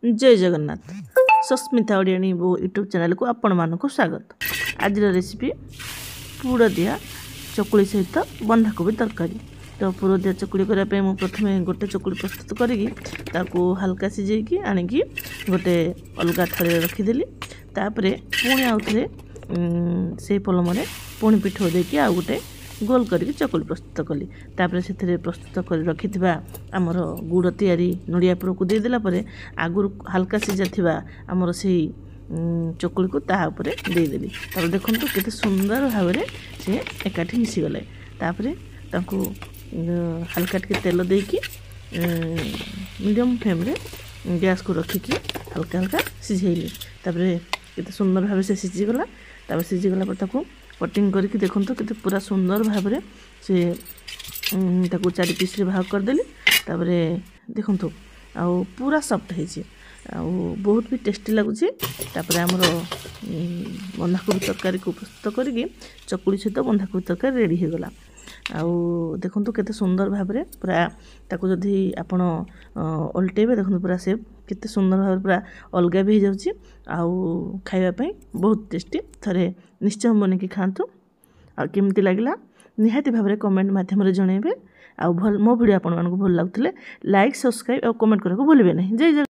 जय जगन्नाथ सस्मिता ओडियाणी बो YouTube channel को आपण मानक स्वागत। आज रेसिपी पुड़ दिया चकुली सहित बंधाकोबी तरकारी। तो पुड़ दिया चकुली करने मुझे प्रथम गोटे चकुली प्रस्तुत करी हल्का सिझे आणिकी गोटे अलग थरे रखीदेली। तापरे पुणी आउ थे से पलम पुणी पिठ देकी आ गोटे गोल करके चकुली प्रस्तुत कली। तापर से प्रस्तुत कर रखि आमर गुड़ तैयारी नड़िया पुर को देदेला आगुर हल्का सिझा थिबा आमर से चकुली को तापर देदेली। तापर देखो केते सुंदर भाव से एकाठी मिसीगले। तापर हल्का टे तेल देकी मीडियम फ्लेम रे गैस को रखिकी हल्का हल्का सिझेली। तापर केते सुंदर भाव से सिझीगला। तापर सिझीगला पर ताको कटिंग करके देखो केते पूरा सुंदर भाव से ताको 4 पीस रे भाग करदेली। तापर देखो आउ पूरा सॉफ्ट है बहुत भी टेस्टी लगुच। तापर आमर बंधाकोबी तरकारी को प्रस्तुत करके चकुली सहित बंधाकोबी तरकारी रेडी हो गला। आउ देखो केते सुंदर भाव में पूरा ताको जदि आपण ओल्टेबे देखो पूरा से केते सुंदर भाव पूरा अलग भी हो जाउची। आउ खाइबा पई बहुत टेस्टी। थरे निश्चय बनिकी खातु। आ केमती लागला निहाती भाव में कमेंट माध्यम जनइबे। आ मो वीडियो आपण मानक भल लागुथिले लाइक सब्सक्राइब और कमेंट करको भूलिबे नहीं। जय जय।